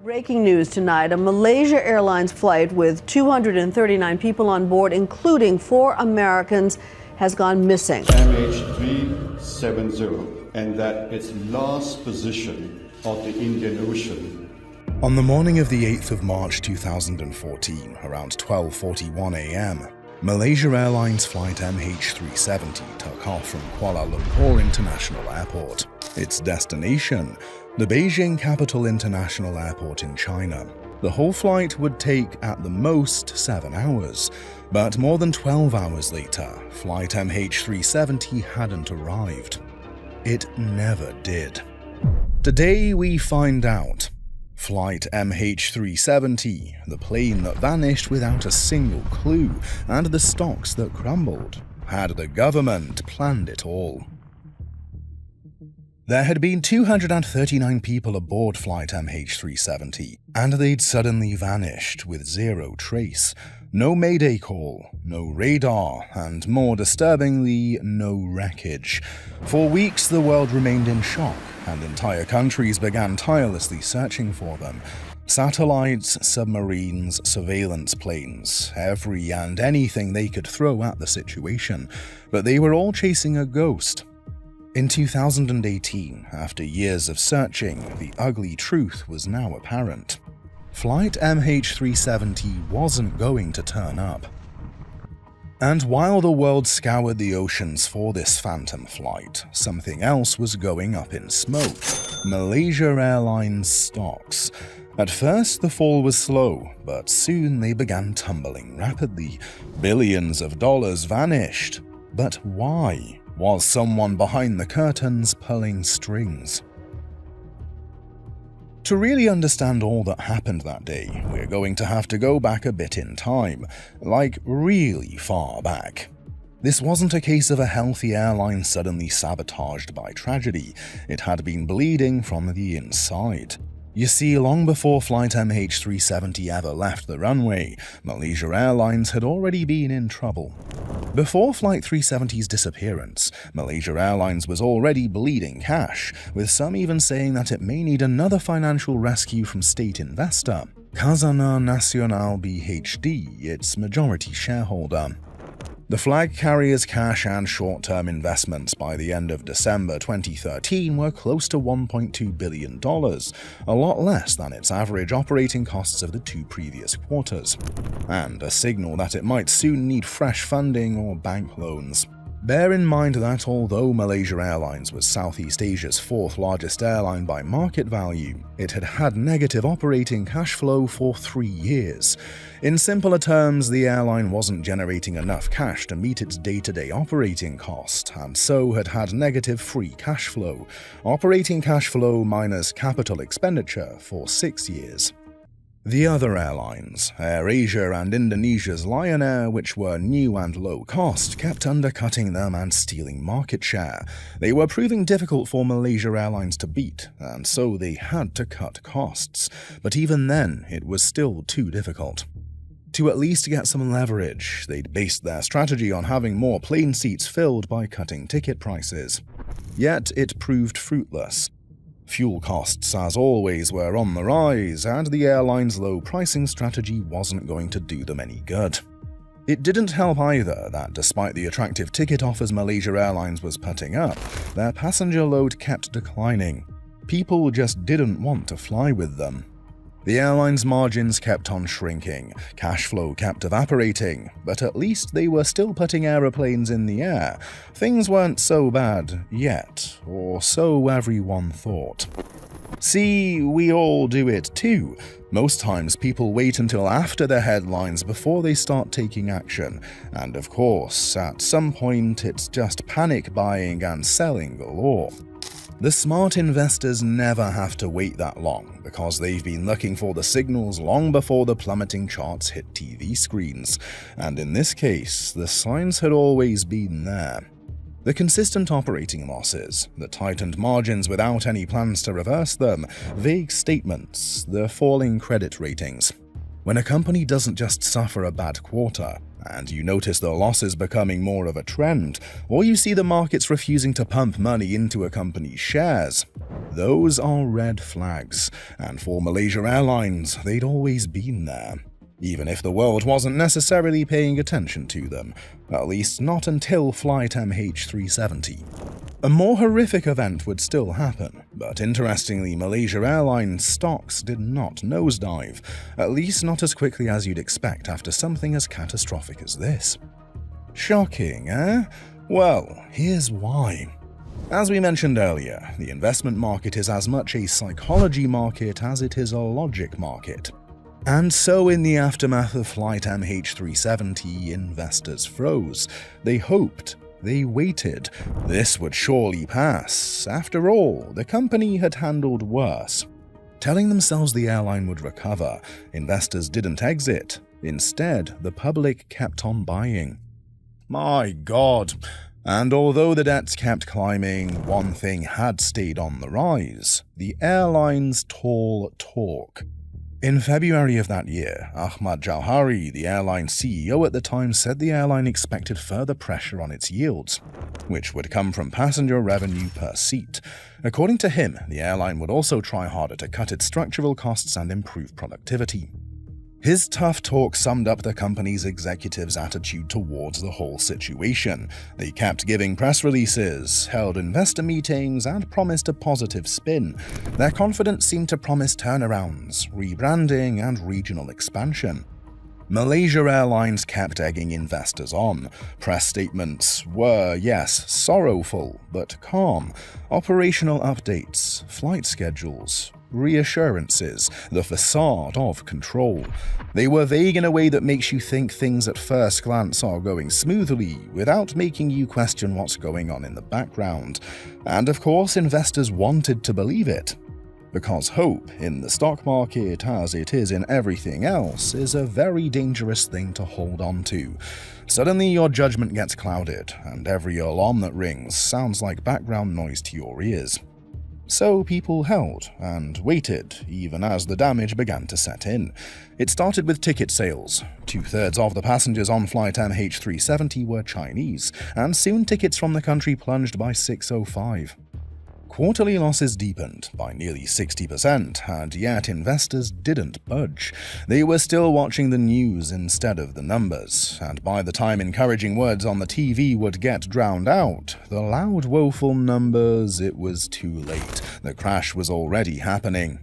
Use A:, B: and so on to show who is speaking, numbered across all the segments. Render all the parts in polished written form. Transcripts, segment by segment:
A: Breaking news tonight, a Malaysia Airlines flight with 239 people on board, including 4 Americans, has gone missing.
B: MH370, and that its last position of the Indian Ocean.
C: On the morning of the 8th of March 2014, around 12:41 a.m., Malaysia Airlines Flight MH370 took off from Kuala Lumpur International Airport. Its destination, the Beijing Capital International Airport in China. The whole flight would take at the most 7 hours, but more than 12 hours later, flight MH370 hadn't arrived. It never did. Today we find out. Flight MH370, the plane that vanished without a single clue, and the stocks that crumbled. Had the government planned it all? There had been 239 people aboard flight MH370, and they'd suddenly vanished with zero trace. No mayday call, no radar, and more disturbingly, no wreckage. For weeks the world remained in shock, and entire countries began tirelessly searching for them. Satellites, submarines, surveillance planes, every and anything they could throw at the situation, but they were all chasing a ghost. In 2018, after years of searching, the ugly truth was now apparent. Flight MH370 wasn't going to turn up. And while the world scoured the oceans for this phantom flight, something else was going up in smoke: Malaysia Airlines stocks. At first, the fall was slow, but soon they began tumbling rapidly. Billions of dollars vanished. But why? Was someone behind the curtains pulling strings? To really understand all that happened that day, we're going to have to go back a bit in time, like really far back. This wasn't a case of a healthy airline suddenly sabotaged by tragedy. It had been bleeding from the inside. You see, long before flight MH370 ever left the runway, Malaysia Airlines had already been in trouble. Before Flight 370's disappearance, Malaysia Airlines was already bleeding cash, with some even saying that it may need another financial rescue from state investor, Khazanah Nasional BHD, its majority shareholder. The flag carrier's cash and short-term investments by the end of December 2013 were close to $1.2 billion, a lot less than its average operating costs of the 2 previous quarters, and a signal that it might soon need fresh funding or bank loans. Bear in mind that although Malaysia Airlines was Southeast Asia's 4th largest airline by market value, it had had negative operating cash flow for 3 years. In simpler terms, the airline wasn't generating enough cash to meet its day-to-day operating cost, and so had had negative free cash flow, operating cash flow minus capital expenditure, for 6 years. The other airlines, AirAsia and Indonesia's Lion Air, which were new and low cost, kept undercutting them and stealing market share. They were proving difficult for Malaysia Airlines to beat, and so they had to cut costs. But even then, it was still too difficult. To at least get some leverage, they'd based their strategy on having more plane seats filled by cutting ticket prices. Yet it proved fruitless. Fuel costs, as always, were on the rise, and the airline's low pricing strategy wasn't going to do them any good. It didn't help either that despite the attractive ticket offers Malaysia Airlines was putting up, their passenger load kept declining. People just didn't want to fly with them. The airline's margins kept on shrinking, cash flow kept evaporating, but at least they were still putting aeroplanes in the air. Things weren't so bad yet, or so everyone thought. See, we all do it too. Most times people wait until after the headlines before they start taking action, and of course, at some point it's just panic buying and selling galore. The smart investors never have to wait that long because they've been looking for the signals long before the plummeting charts hit TV screens, and in this case, the signs had always been there. The consistent operating losses, the tightened margins without any plans to reverse them, vague statements, the falling credit ratings. When a company doesn't just suffer a bad quarter, and you notice the losses becoming more of a trend, or you see the markets refusing to pump money into a company's shares, those are red flags, and for Malaysia Airlines, they'd always been there, even if the world wasn't necessarily paying attention to them, at least not until Flight MH370. A more horrific event would still happen, but interestingly, Malaysia Airlines stocks did not nosedive, at least not as quickly as you'd expect after something as catastrophic as this. Shocking, eh? Well, here's why. As we mentioned earlier, the investment market is as much a psychology market as it is a logic market. And so in the aftermath of Flight MH370, investors froze. They hoped. They waited. This would surely pass. After all, the company had handled worse. Telling themselves the airline would recover, investors didn't exit. Instead, the public kept on buying. My God. And although the debts kept climbing, one thing had stayed on the rise: the airline's tall talk. In February of that year, Ahmad Jauhari, the airline's CEO at the time, said the airline expected further pressure on its yields, which would come from passenger revenue per seat. According to him, the airline would also try harder to cut its structural costs and improve productivity. His tough talk summed up the company's executives' attitude towards the whole situation. They kept giving press releases, held investor meetings, and promised a positive spin. Their confidence seemed to promise turnarounds, rebranding, and regional expansion. Malaysia Airlines kept egging investors on. Press statements were, yes, sorrowful, but calm. Operational updates, flight schedules, reassurances, the facade of control. They were vague in a way that makes you think things at first glance are going smoothly, without making you question what's going on in the background. And of course, investors wanted to believe it. Because hope, in the stock market as it is in everything else, is a very dangerous thing to hold on to. Suddenly your judgment gets clouded, and every alarm that rings sounds like background noise to your ears. So people held and waited, even as the damage began to set in. It started with ticket sales. 2/3 of the passengers on Flight MH370 were Chinese, and soon tickets from the country plunged by 605. Quarterly losses deepened by nearly 60%, and yet investors didn't budge. They were still watching the news instead of the numbers, and by the time encouraging words on the TV would get drowned out, the loud, woeful numbers, it was too late. The crash was already happening.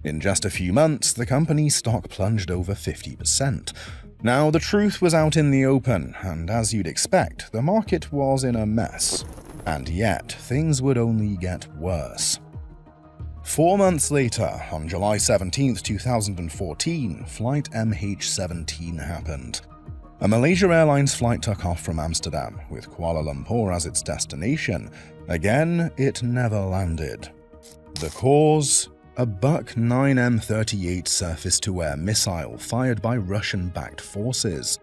C: In just a few months, the company's stock plunged over 50%. Now, the truth was out in the open, and as you'd expect, the market was in a mess. And yet, things would only get worse. 4 months later, on July 17, 2014, Flight MH17 happened. A Malaysia Airlines flight took off from Amsterdam, with Kuala Lumpur as its destination. Again, it never landed. The cause? A Buck 9M38 surface-to-air missile fired by Russian-backed forces.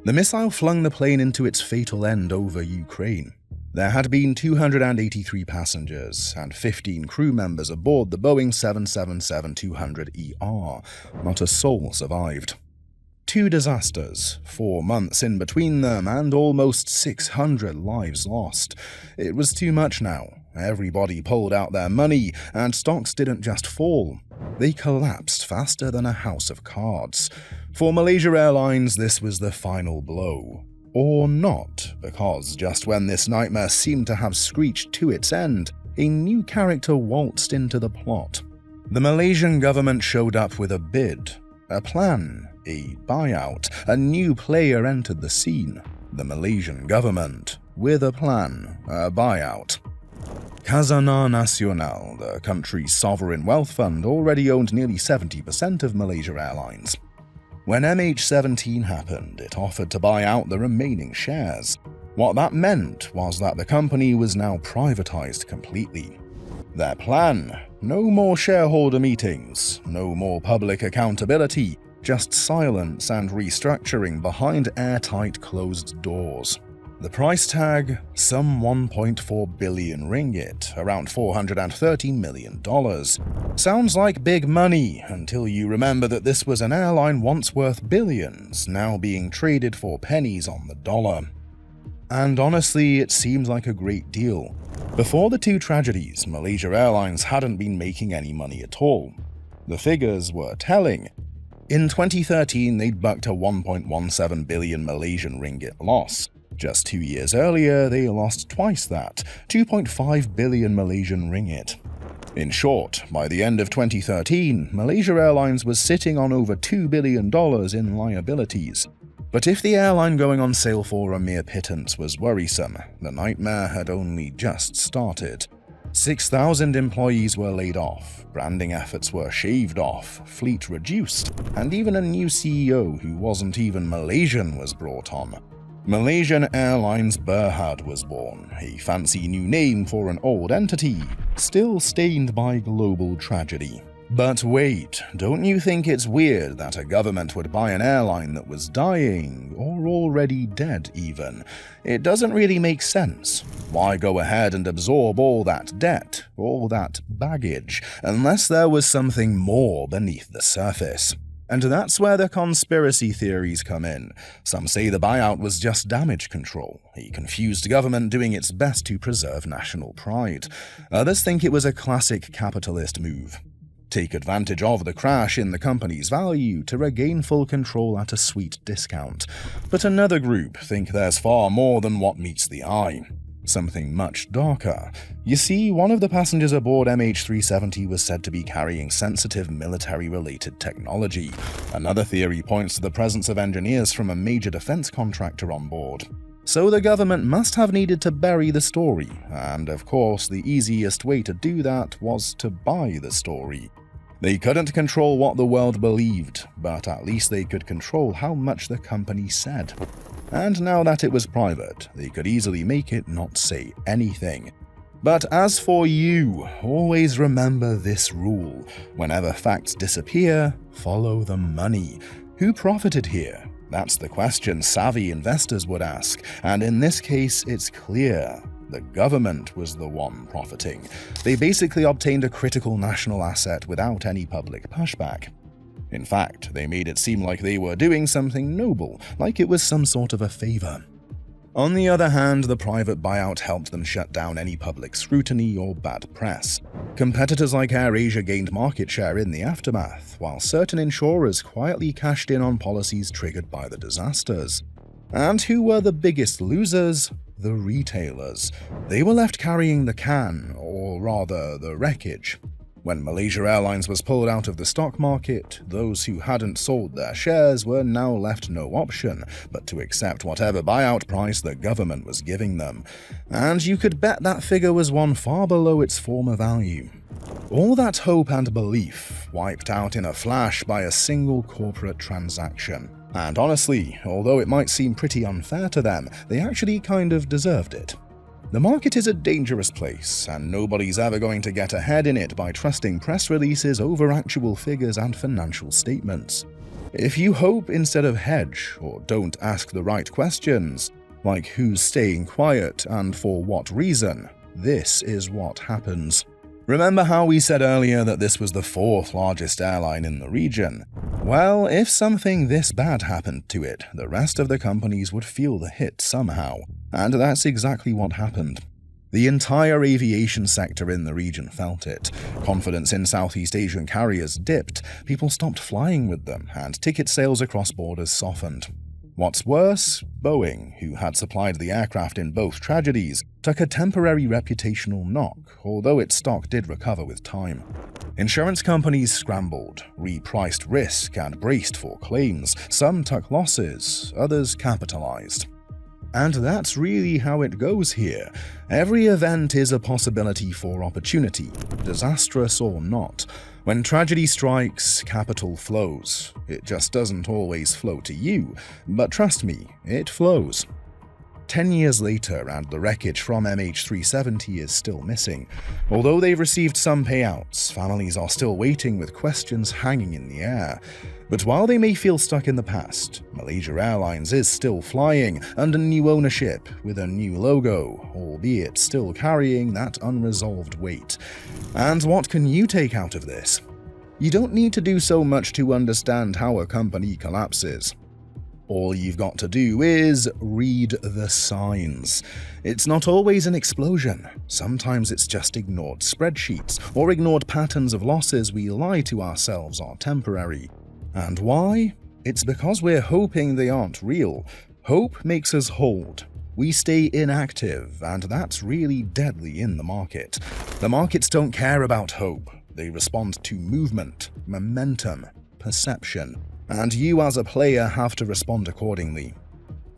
C: The missile flung the plane into its fatal end over Ukraine. There had been 283 passengers and 15 crew members aboard the Boeing 777-200ER. Not a soul survived. 2 disasters, 4 months in between them, and almost 600 lives lost. It was too much now. Everybody pulled out their money, and stocks didn't just fall. They collapsed faster than a house of cards. For Malaysia Airlines, this was the final blow. Or not, because just when this nightmare seemed to have screeched to its end, a new character waltzed into the plot. The Malaysian government showed up with a bid, a plan, a buyout. A new player entered the scene. The Malaysian government, with a plan, a buyout. Khazanah Nasional, the country's sovereign wealth fund, already owned nearly 70% of Malaysia Airlines. When MH17 happened, it offered to buy out the remaining shares. What that meant was that the company was now privatized completely. Their plan? No more shareholder meetings, no more public accountability, just silence and restructuring behind airtight closed doors. The price tag, some 1.4 billion ringgit, around $430 million. Sounds like big money until you remember that this was an airline once worth billions, now being traded for pennies on the dollar. And honestly, it seems like a great deal. Before the two tragedies, Malaysia Airlines hadn't been making any money at all. The figures were telling. In 2013, they'd bucked a 1.17 billion Malaysian ringgit loss. Just 2 years earlier, they lost twice that, 2.5 billion Malaysian ringgit. In short, by the end of 2013, Malaysia Airlines was sitting on over $2 billion in liabilities. But if the airline going on sale for a mere pittance was worrisome, the nightmare had only just started. 6,000 employees were laid off, branding efforts were shaved off, fleet reduced, and even a new CEO who wasn't even Malaysian was brought on. Malaysian Airlines Berhad was born, a fancy new name for an old entity, still stained by global tragedy. But wait, don't you think it's weird that a government would buy an airline that was dying, or already dead even? It doesn't really make sense. Why go ahead and absorb all that debt, all that baggage, unless there was something more beneath the surface? And that's where the conspiracy theories come in. Some say the buyout was just damage control, a confused government doing its best to preserve national pride. Others think it was a classic capitalist move. Take advantage of the crash in the company's value to regain full control at a sweet discount. But another group think there's far more than what meets the eye. Something much darker. You see, one of the passengers aboard MH370 was said to be carrying sensitive military-related technology. Another theory points to the presence of engineers from a major defense contractor on board. So the government must have needed to bury the story, and of course the easiest way to do that was to buy the story. They couldn't control what the world believed, but at least they could control how much the company said. And now that it was private, they could easily make it not say anything. But as for you, always remember this rule. Whenever facts disappear, follow the money. Who profited here? That's the question savvy investors would ask, and in this case, it's clear. The government was the one profiting. They basically obtained a critical national asset without any public pushback. In fact, they made it seem like they were doing something noble, like it was some sort of a favor. On the other hand, the private buyout helped them shut down any public scrutiny or bad press. Competitors like AirAsia gained market share in the aftermath, while certain insurers quietly cashed in on policies triggered by the disasters. And who were the biggest losers? The retailers. They were left carrying the can, or rather the wreckage. When Malaysia Airlines was pulled out of the stock market, those who hadn't sold their shares were now left no option but to accept whatever buyout price the government was giving them. And you could bet that figure was one far below its former value. All that hope and belief wiped out in a flash by a single corporate transaction. And honestly, although it might seem pretty unfair to them, they actually kind of deserved it. The market is a dangerous place, and nobody's ever going to get ahead in it by trusting press releases over actual figures and financial statements. If you hope instead of hedge, or don't ask the right questions, like who's staying quiet and for what reason, this is what happens. Remember how we said earlier that this was the 4th largest airline in the region? Well, if something this bad happened to it, the rest of the companies would feel the hit somehow. And that's exactly what happened. The entire aviation sector in the region felt it. Confidence in Southeast Asian carriers dipped, people stopped flying with them, and ticket sales across borders softened. What's worse, Boeing, who had supplied the aircraft in both tragedies, took a temporary reputational knock, although its stock did recover with time. Insurance companies scrambled, repriced risk, and braced for claims. Some took losses, others capitalized. And that's really how it goes here. Every event is a possibility for opportunity, disastrous or not. When tragedy strikes, capital flows. It just doesn't always flow to you, but trust me, it flows. 10 years later, and the wreckage from MH370 is still missing. Although they've received some payouts, families are still waiting with questions hanging in the air. But while they may feel stuck in the past, Malaysia Airlines is still flying under new ownership with a new logo, albeit still carrying that unresolved weight. And what can you take out of this? You don't need to do so much to understand how a company collapses. All you've got to do is read the signs. It's not always an explosion. Sometimes it's just ignored spreadsheets or ignored patterns of losses we lie to ourselves are temporary. And why? It's because we're hoping they aren't real. Hope makes us hold. We stay inactive, and that's really deadly in the market. The markets don't care about hope. They respond to movement, momentum, perception. And you as a player have to respond accordingly.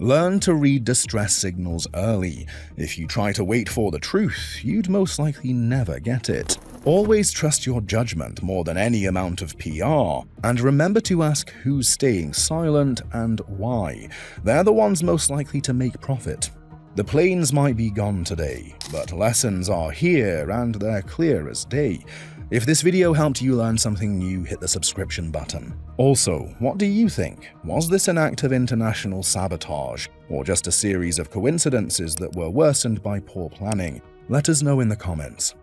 C: Learn to read distress signals early. If you try to wait for the truth, you'd most likely never get it. Always trust your judgment more than any amount of PR, and remember to ask who's staying silent and why. They're the ones most likely to make profit. The planes might be gone today, but lessons are here and they're clear as day. If this video helped you learn something new, hit the subscription button. Also, what do you think? Was this an act of international sabotage, or just a series of coincidences that were worsened by poor planning? Let us know in the comments.